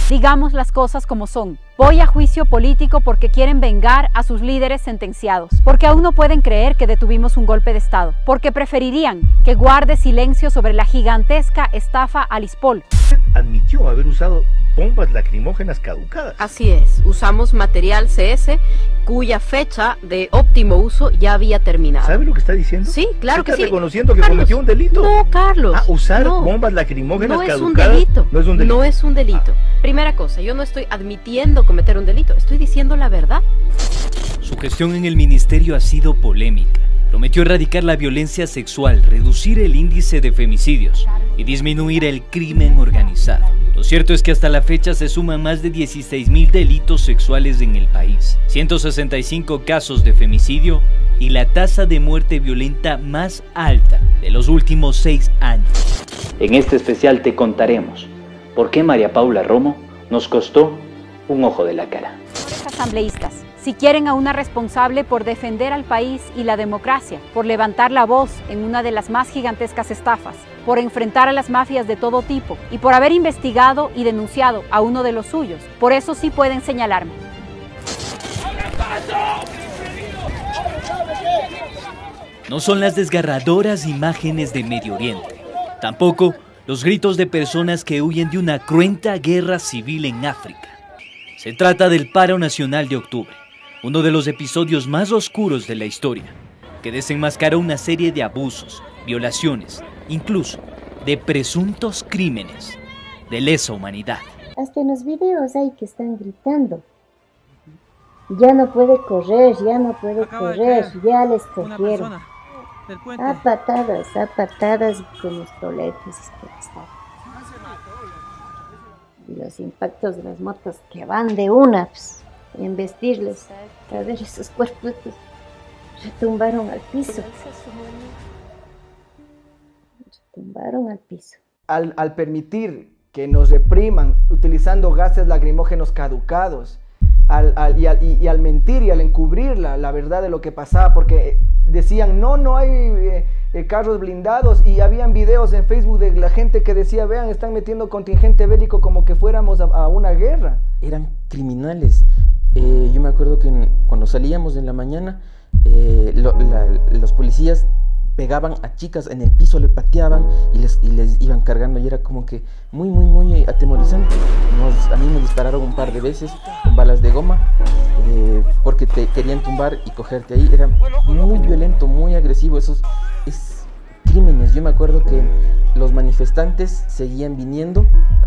Digamos las cosas como son. Voy a juicio político porque quieren vengar a sus líderes sentenciados, porque aún no pueden creer que detuvimos un golpe de Estado, porque preferirían que guarde silencio sobre la gigantesca estafa a Lispol. Admitió haber usado bombas lacrimógenas caducadas. Así es, usamos material CS cuya fecha de óptimo uso ya había terminado. ¿Sabe lo que está diciendo? Sí, claro que sí. ¿Está reconociendo que Carlos, cometió un delito? No, Carlos. Usar no, bombas lacrimógenas no es caducadas. un delito. No es un delito. No es un delito. Primera cosa, yo no estoy admitiendo cometer un delito, estoy diciendo la verdad. Su gestión en el ministerio ha sido polémica. Prometió erradicar la violencia sexual, reducir el índice de femicidios y disminuir el crimen organizado. Lo cierto es que hasta la fecha se suman más de 16.000 delitos sexuales en el país, 165 casos de femicidio y la tasa de muerte violenta más alta de los últimos 6 años. En este especial te contaremos por qué María Paula Romo nos costó un ojo de la cara. Señores asambleístas, si quieren a una responsable por defender al país y la democracia, por levantar la voz en una de las más gigantescas estafas, por enfrentar a las mafias de todo tipo y por haber investigado y denunciado a uno de los suyos, por eso sí pueden señalarme. No son las desgarradoras imágenes de Medio Oriente, tampoco los gritos de personas que huyen de una cruenta guerra civil en África. Se trata del paro nacional de octubre, uno de los episodios más oscuros de la historia, que desenmascaró una serie de abusos, violaciones, incluso de presuntos crímenes de lesa humanidad. Hasta en los videos hay que están gritando. Ya no puede correr, ya no puede correr, ya les cogieron. A patadas con los toletes. Y los impactos de las motos que van de una, pues, y embestirles, a ver esos cuerpos, retumbaron al piso. Retumbaron al piso. Al permitir que nos repriman utilizando gases lacrimógenos caducados, y al mentir y al encubrir la verdad de lo que pasaba, porque decían no hay carros blindados, y habían videos en Facebook de la gente que decía, vean, están metiendo contingente bélico como que fuéramos a una guerra. Eran criminales. Yo me acuerdo que cuando salíamos en la mañana, los policías pegaban a chicas en el piso, le pateaban y les iban cargando, y era como que muy atemorizante. A mí me dispararon un par de veces con balas de goma porque te querían tumbar y cogerte ahí. Era muy violento, muy agresivo, esos crímenes. Yo me acuerdo que los manifestantes seguían viniendo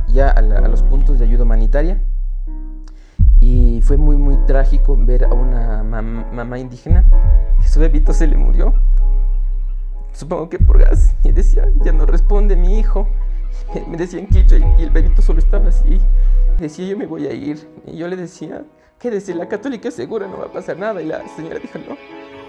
ya a los puntos de ayuda humanitaria, y fue muy trágico ver a una mamá indígena que su bebito se le murió. Supongo que por gas, y decía, ya no responde mi hijo. Me decían quichua y el bebito solo estaba así. Decía, yo me voy a ir. Y yo le decía, quédese, la católica es segura, no va a pasar nada. Y la señora dijo, no.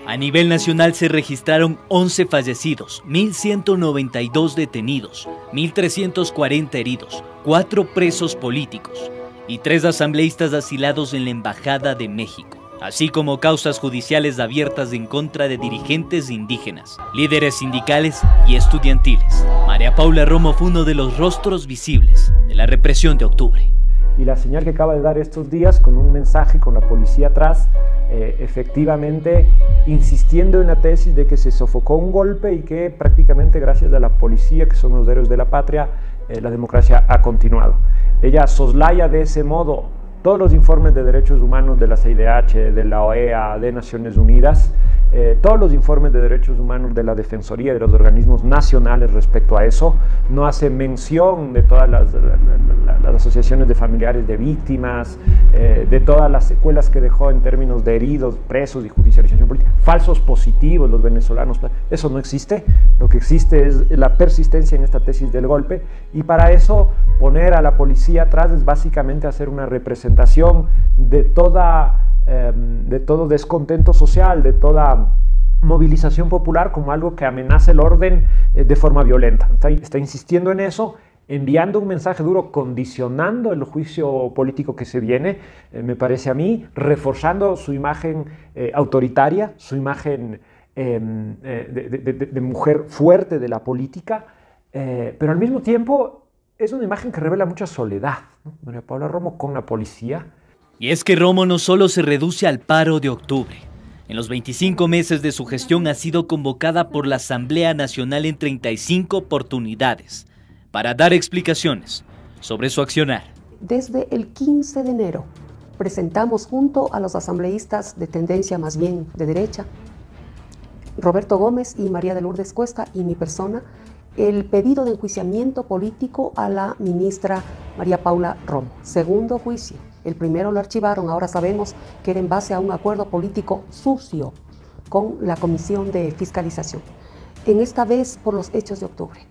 A nivel nacional se registraron 11 fallecidos, 1.192 detenidos, 1.340 heridos, 4 presos políticos y 3 asambleístas asilados en la Embajada de México, así como causas judiciales abiertas en contra de dirigentes indígenas, líderes sindicales y estudiantiles. María Paula Romo fue uno de los rostros visibles de la represión de octubre. Y la señal que acaba de dar estos días con un mensaje con la policía atrás, efectivamente insistiendo en la tesis de que se sofocó un golpe y que prácticamente gracias a la policía, que son los héroes de la patria, la democracia ha continuado. Ella soslaya de ese modo todos los informes de derechos humanos de la CIDH, de la OEA, de Naciones Unidas, todos los informes de derechos humanos de la Defensoría y de los organismos nacionales respecto a eso. No hace mención de todas las asociaciones de familiares de víctimas, de todas las secuelas que dejó en términos de heridos, presos y judicialización política, falsos positivos los venezolanos. Eso no existe. Lo que existe es la persistencia en esta tesis del golpe, y para eso poner a la policía atrás es básicamente hacer una representación de todo descontento social, de toda movilización popular como algo que amenaza el orden de forma violenta. Está insistiendo en eso, enviando un mensaje duro, condicionando el juicio político que se viene, me parece a mí, reforzando su imagen autoritaria, su imagen de mujer fuerte de la política, pero al mismo tiempo es una imagen que revela mucha soledad, ¿no? María Paula Romo con la policía. Y es que Romo no solo se reduce al paro de octubre. En los 25 meses de su gestión ha sido convocada por la Asamblea Nacional en 35 oportunidades para dar explicaciones sobre su accionar. Desde el 15 de enero presentamos junto a los asambleístas de tendencia más bien de derecha, Roberto Gómez y María de Lourdes Cuesta y mi persona, el pedido de enjuiciamiento político a la ministra María Paula Romo. Segundo juicio. El primero lo archivaron, ahora sabemos que era en base a un acuerdo político sucio con la Comisión de Fiscalización. En esta vez por los hechos de octubre.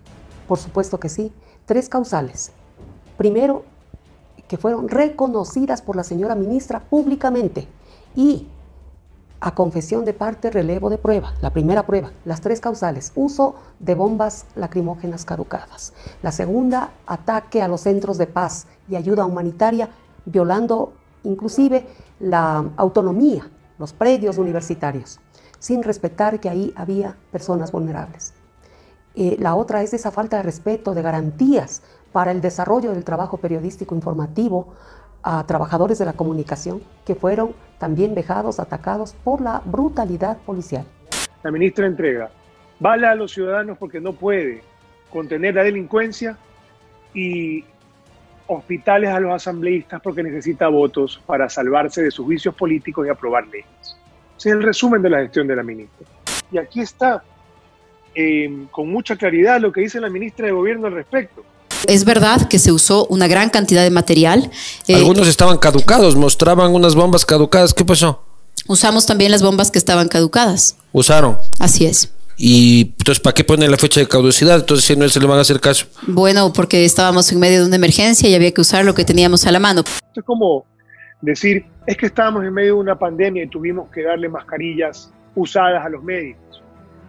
Por supuesto que sí. 3 causales. Primero, que fueron reconocidas por la señora ministra públicamente y a confesión de parte, relevo de prueba. La primera prueba, las 3 causales: uso de bombas lacrimógenas caducadas. La segunda, ataque a los centros de paz y ayuda humanitaria, violando inclusive la autonomía, los predios universitarios, sin respetar que ahí había personas vulnerables. La otra es esa falta de respeto, de garantías para el desarrollo del trabajo periodístico informativo a trabajadores de la comunicación que fueron también vejados, atacados por la brutalidad policial. La ministra entrega bala a los ciudadanos porque no puede contener la delincuencia y hospitales a los asambleístas porque necesita votos para salvarse de sus vicios políticos y aprobar leyes. Ese es el resumen de la gestión de la ministra. Y aquí está, con mucha claridad, lo que dice la ministra de Gobierno al respecto. Es verdad que se usó una gran cantidad de material. Algunos estaban caducados, mostraban unas bombas caducadas. ¿Qué pasó? Usamos también las bombas que estaban caducadas. ¿Usaron? Así es. Y entonces, ¿para qué ponen la fecha de caducidad? Entonces, si no se le van a hacer caso. Bueno, porque estábamos en medio de una emergencia y había que usar lo que teníamos a la mano. Es como decir, es que estábamos en medio de una pandemia y tuvimos que darle mascarillas usadas a los médicos.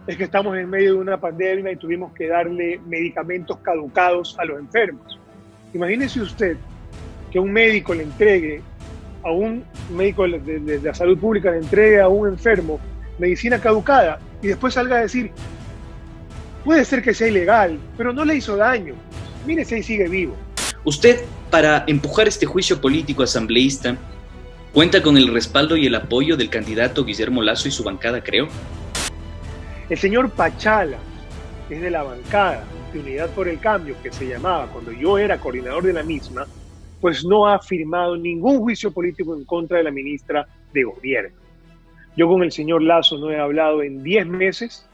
Es que estamos en medio de una pandemia y tuvimos que darle medicamentos caducados a los enfermos. Imagínese usted que un médico le entregue a un médico de la salud pública, le entregue a un enfermo medicina caducada y después salga a decir, puede ser que sea ilegal, pero no le hizo daño. Mire si ahí sigue vivo. Usted, para empujar este juicio político asambleísta, cuenta con el respaldo y el apoyo del candidato Guillermo Lasso y su bancada, creo. El señor Pachala, que es de la bancada de Unidad por el Cambio, que se llamaba cuando yo era coordinador de la misma, pues no ha firmado ningún juicio político en contra de la ministra de Gobierno. Yo con el señor Lasso no he hablado en 10 meses,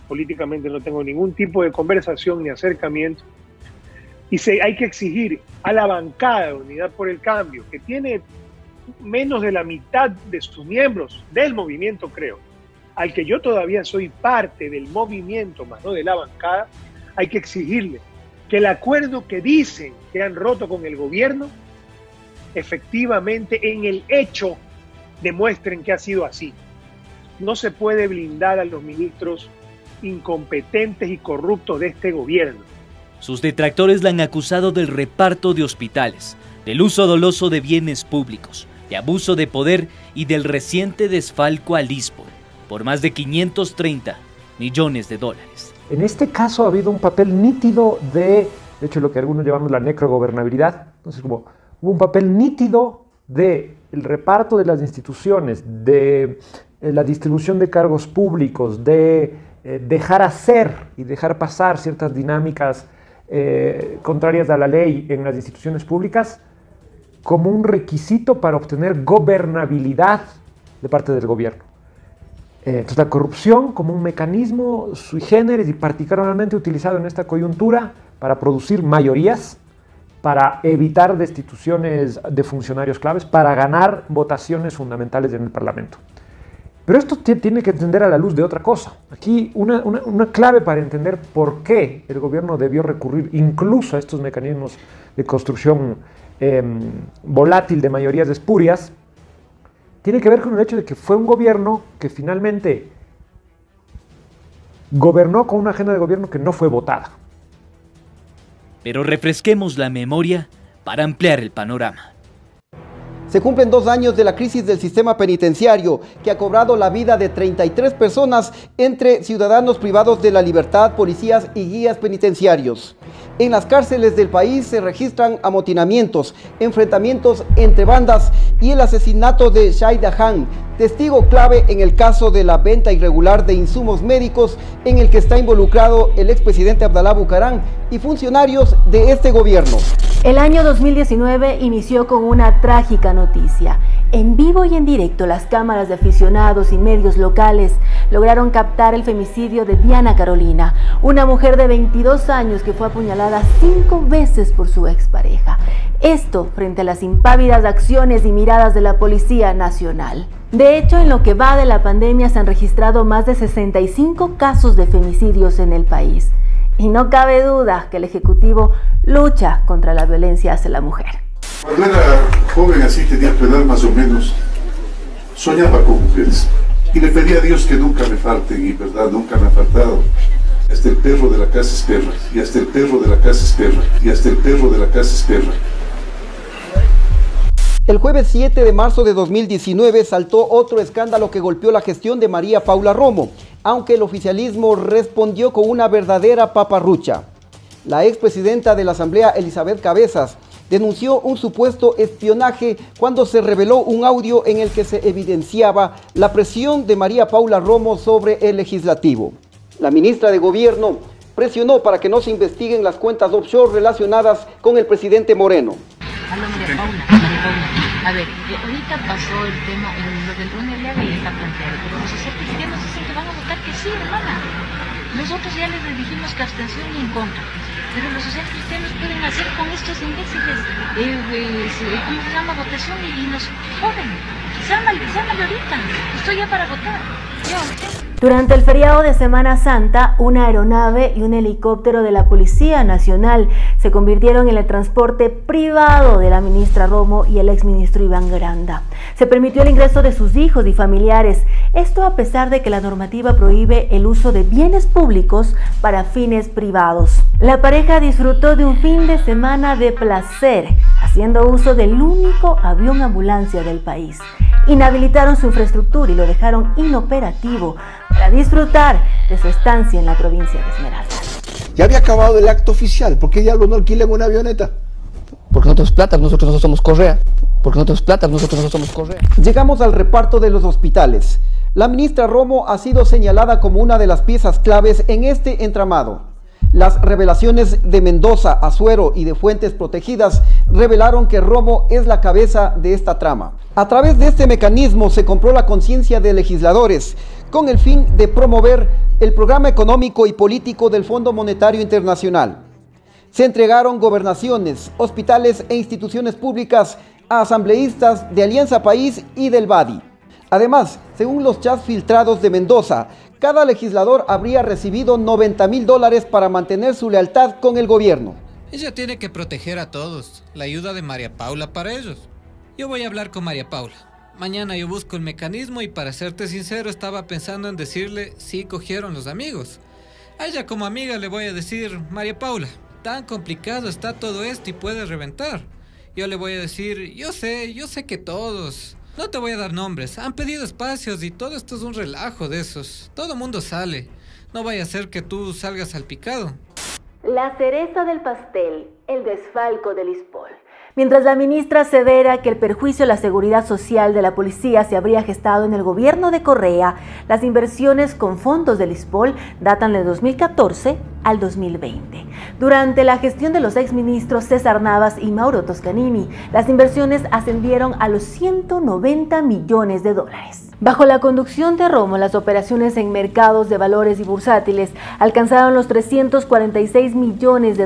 políticamente no tengo ningún tipo de conversación ni acercamiento, y hay que exigir a la bancada de Unidad por el Cambio, que tiene menos de la mitad de sus miembros del movimiento, creo, al que yo todavía soy parte del movimiento, más no de la bancada, hay que exigirle que el acuerdo que dicen que han roto con el gobierno, efectivamente en el hecho demuestren que ha sido así. No se puede blindar a los ministros incompetentes y corruptos de este gobierno. Sus detractores la han acusado del reparto de hospitales, del uso doloso de bienes públicos, de abuso de poder y del reciente desfalco al ISPOL por más de 530 millones de dólares. En este caso ha habido un papel nítido de hecho lo que algunos llamamos la necrogobernabilidad. Entonces hubo un papel nítido del reparto de las instituciones, de la distribución de cargos públicos, de dejar hacer y dejar pasar ciertas dinámicas contrarias a la ley en las instituciones públicas como un requisito para obtener gobernabilidad de parte del gobierno. Entonces la corrupción como un mecanismo sui generis y particularmente utilizado en esta coyuntura para producir mayorías, para evitar destituciones de funcionarios claves, para ganar votaciones fundamentales en el Parlamento. Pero esto tiene que entender a la luz de otra cosa. Aquí una clave para entender por qué el gobierno debió recurrir incluso a estos mecanismos de construcción volátil de mayorías espurias, tiene que ver con el hecho de que fue un gobierno que finalmente gobernó con una agenda de gobierno que no fue votada. Pero refresquemos la memoria para ampliar el panorama. Se cumplen 2 años de la crisis del sistema penitenciario, que ha cobrado la vida de 33 personas entre ciudadanos privados de la libertad, policías y guías penitenciarios. En las cárceles del país se registran amotinamientos, enfrentamientos entre bandas y el asesinato de Shaida Han, testigo clave en el caso de la venta irregular de insumos médicos en el que está involucrado el expresidente Abdalá Bucaram y funcionarios de este gobierno. El año 2019 inició con una trágica noticia. En vivo y en directo, las cámaras de aficionados y medios locales lograron captar el femicidio de Diana Carolina, una mujer de 22 años que fue apuñalada 5 veces por su expareja. Esto frente a las impávidas acciones y miradas de la Policía Nacional. De hecho, en lo que va de la pandemia se han registrado más de 65 casos de femicidios en el país. Y no cabe duda que el Ejecutivo lucha contra la violencia hacia la mujer. Cuando era joven, así tenía tu edad más o menos, soñaba con mujeres. Y le pedí a Dios que nunca me falten, y verdad, nunca me ha faltado. Hasta el perro de la casa es perra, y hasta el perro de la casa es perra, y hasta el perro de la casa es perra. El jueves 7 de marzo de 2019 saltó otro escándalo que golpeó la gestión de María Paula Romo, aunque el oficialismo respondió con una verdadera paparrucha. La expresidenta de la Asamblea, Elizabeth Cabezas, denunció un supuesto espionaje cuando se reveló un audio en el que se evidenciaba la presión de María Paula Romo sobre el legislativo. La ministra de Gobierno presionó para que no se investiguen las cuentas offshore relacionadas con el presidente Moreno. María Paula, a ver, ahorita pasó el tema en lo del UNLV y está planteado, pero los cristianos dicen que van a votar que sí, hermana. Nosotros ya les dijimos que abstención y en contra, pero los socialcristianos pueden hacer con estos imbéciles, ¿cómo se llama? Votación y nos joden. Llámale ahorita, estoy ya para votar. Durante el feriado de Semana Santa, una aeronave y un helicóptero de la Policía Nacional se convirtieron en el transporte privado de la ministra Romo y el exministro Iván Granda. Se permitió el ingreso de sus hijos y familiares, esto a pesar de que la normativa prohíbe el uso de bienes públicos para fines privados. La pareja disfrutó de un fin de semana de placer, haciendo uso del único avión ambulancia del país. Inhabilitaron su infraestructura y lo dejaron inoperativo para disfrutar de su estancia en la provincia de Esmeraldas. Ya había acabado el acto oficial, ¿por qué diablos no alquilan una avioneta? Porque no tenemos plata, nosotros no somos Correa. Porque no tenemos plata, nosotros no somos Correa. Llegamos al reparto de los hospitales. La ministra Romo ha sido señalada como una de las piezas claves en este entramado. Las revelaciones de Mendoza, Azuero y de fuentes protegidas revelaron que Romo es la cabeza de esta trama. A través de este mecanismo se compró la conciencia de legisladores con el fin de promover el programa económico y político del Fondo Monetario Internacional. Se entregaron gobernaciones, hospitales e instituciones públicas a asambleístas de Alianza País y del BADI. Además, según los chats filtrados de Mendoza, cada legislador habría recibido $90,000 para mantener su lealtad con el gobierno. Ella tiene que proteger a todos, la ayuda de María Paula para ellos. Yo voy a hablar con María Paula. Mañana yo busco el mecanismo y para serte sincero estaba pensando en decirle si cogieron los amigos. A ella como amiga le voy a decir, María Paula, tan complicado está todo esto y puede reventar. Yo le voy a decir, yo sé que todos... No te voy a dar nombres, han pedido espacios y todo esto es un relajo de esos. Todo mundo sale, no vaya a ser que tú salgas salpicado. La cereza del pastel, el desfalco del ISPOL. Mientras la ministra asevera que el perjuicio a la seguridad social de la policía se habría gestado en el gobierno de Correa, las inversiones con fondos del ISPOL datan de 2014 al 2020. Durante la gestión de los exministros César Navas y Mauro Toscanini, las inversiones ascendieron a los $190 millones. Bajo la conducción de Romo, las operaciones en mercados de valores y bursátiles alcanzaron los $346 millones.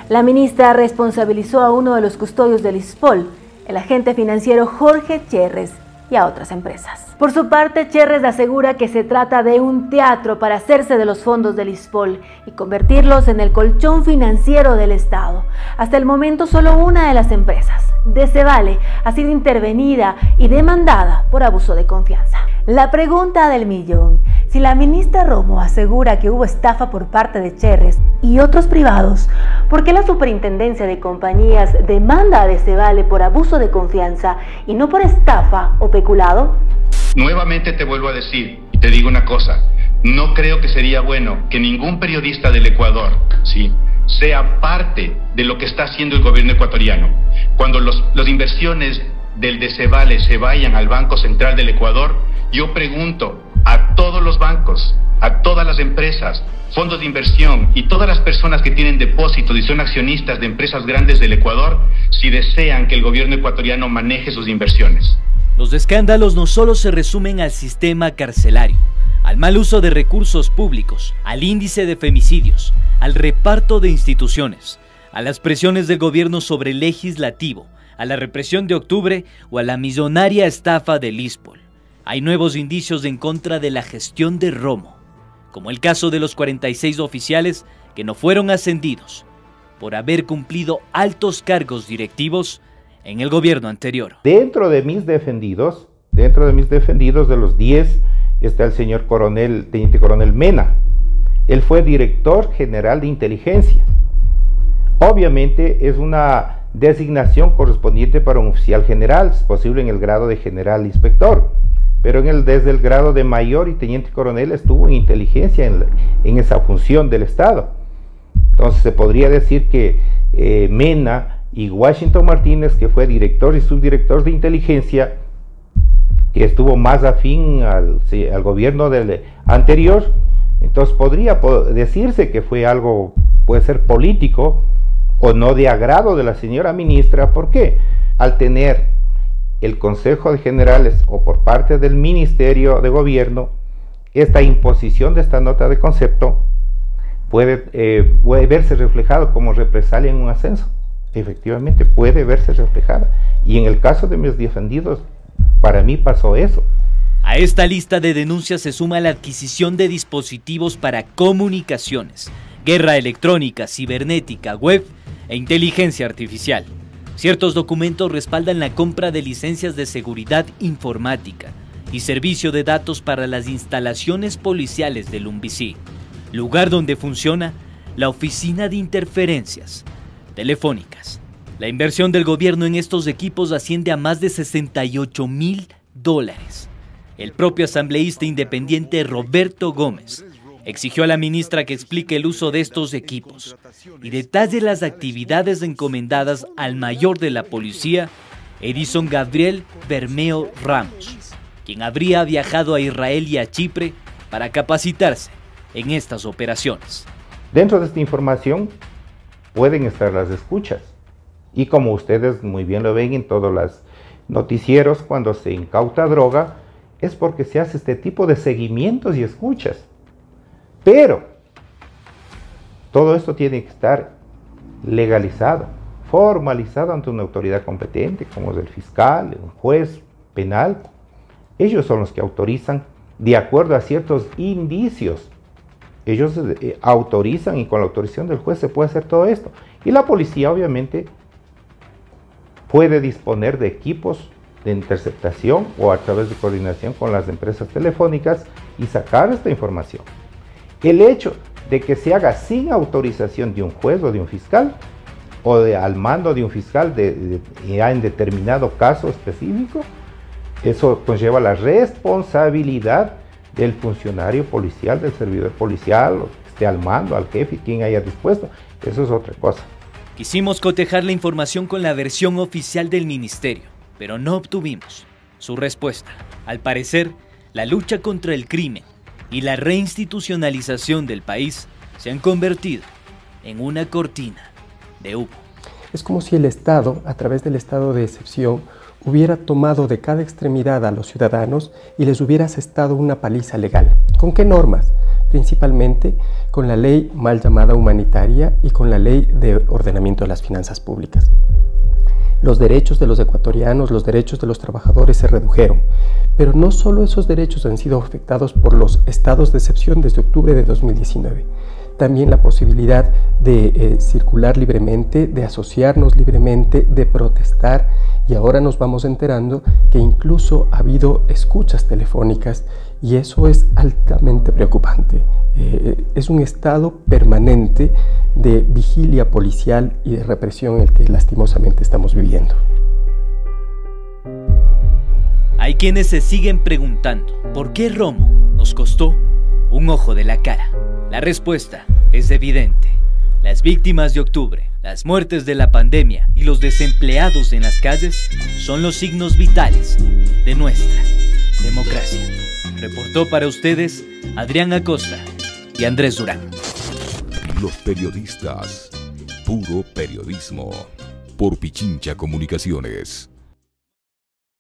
La ministra responsabilizó a uno de los custodios del ISPOL, el agente financiero Jorge Cherres, y a otras empresas. Por su parte, Cherres asegura que se trata de un teatro para hacerse de los fondos del ISPOL y convertirlos en el colchón financiero del Estado. Hasta el momento, solo una de las empresas, Decevale, ha sido intervenida y demandada por abuso de confianza. La pregunta del millón: si la ministra Romo asegura que hubo estafa por parte de Cherres y otros privados, ¿por qué la Superintendencia de Compañías demanda a Decevale por abuso de confianza y no por estafa o peculado? Nuevamente te vuelvo a decir, y te digo una cosa, no creo que sería bueno que ningún periodista del Ecuador, ¿sí?, sea parte de lo que está haciendo el gobierno ecuatoriano. Cuando las inversiones del Decevale se vayan al Banco Central del Ecuador, yo pregunto a todos los bancos, a todas las empresas, fondos de inversión y todas las personas que tienen depósitos y son accionistas de empresas grandes del Ecuador, si desean que el gobierno ecuatoriano maneje sus inversiones. Los escándalos no solo se resumen al sistema carcelario, al mal uso de recursos públicos, al índice de femicidios, al reparto de instituciones, a las presiones del gobierno sobre el legislativo, a la represión de octubre o a la millonaria estafa del ISPOL. Hay nuevos indicios en contra de la gestión de Romo, como el caso de los 46 oficiales que no fueron ascendidos por haber cumplido altos cargos directivos en el gobierno anterior. Dentro de mis defendidos de los 10 está el señor teniente coronel Mena. Él fue director general de inteligencia. Obviamente es una designación correspondiente para un oficial general, es posible en el grado de general inspector, pero desde el grado de mayor y teniente coronel estuvo en inteligencia en esa función del Estado. Entonces se podría decir que Mena y Washington Martínez, que fue director y subdirector de inteligencia, que estuvo más afín al gobierno del anterior, entonces podría decirse que fue algo, puede ser político o no de agrado de la señora ministra. ¿Por qué? Al tener el Consejo de Generales o por parte del Ministerio de Gobierno esta imposición de esta nota de concepto, puede verse reflejado como represalia en un ascenso. Efectivamente puede verse reflejada, y en el caso de mis defendidos, para mí pasó eso. A esta lista de denuncias se suma la adquisición de dispositivos para comunicaciones, guerra electrónica, cibernética, web e inteligencia artificial. Ciertos documentos respaldan la compra de licencias de seguridad informática y servicio de datos para las instalaciones policiales del Lumbicí, lugar donde funciona la Oficina de Interferencias Telefónicas. La inversión del gobierno en estos equipos asciende a más de $68.000. El propio asambleísta independiente Roberto Gómez exigió a la ministra que explique el uso de estos equipos y detalle las actividades encomendadas al mayor de la policía, Edison Gabriel Bermeo Ramos, quien habría viajado a Israel y a Chipre para capacitarse en estas operaciones. Dentro de esta información pueden estar las escuchas, y como ustedes muy bien lo ven en todos los noticieros, cuando se incauta droga es porque se hace este tipo de seguimientos y escuchas. Pero todo esto tiene que estar legalizado, formalizado ante una autoridad competente, como es el fiscal, un juez penal. Ellos son los que autorizan de acuerdo a ciertos indicios. Ellos autorizan, y con la autorización del juez se puede hacer todo esto. Y la policía obviamente puede disponer de equipos de interceptación o a través de coordinación con las empresas telefónicas y sacar esta información. El hecho de que se haga sin autorización de un juez o de un fiscal, o al mando de un fiscal ya en determinado caso específico, eso conlleva la responsabilidad del funcionario policial, del servidor policial, o que esté al mando, al jefe, quien haya dispuesto. Eso es otra cosa. Quisimos cotejar la información con la versión oficial del ministerio, pero no obtuvimos su respuesta. Al parecer, la lucha contra el crimen y la reinstitucionalización del país se han convertido en una cortina de humo. Es como si el Estado, a través del estado de excepción, hubiera tomado de cada extremidad a los ciudadanos y les hubiera asestado una paliza legal. ¿Con qué normas? Principalmente con la ley mal llamada humanitaria y con la ley de ordenamiento de las finanzas públicas. Los derechos de los ecuatorianos, los derechos de los trabajadores se redujeron, pero no solo esos derechos han sido afectados por los estados de excepción desde octubre de 2019. También la posibilidad de circular libremente, de asociarnos libremente, de protestar, y ahora nos vamos enterando que incluso ha habido escuchas telefónicas, y eso es altamente preocupante. Es un estado permanente de vigilia policial y de represión en el que lastimosamente estamos viviendo. Hay quienes se siguen preguntando ¿por qué Romo nos costó un ojo de la cara? La respuesta es evidente. Las víctimas de octubre, las muertes de la pandemia y los desempleados en las calles son los signos vitales de nuestra democracia. Reportó para ustedes Adrián Acosta y Andrés Durán. Los periodistas, puro periodismo, por Pichincha Comunicaciones.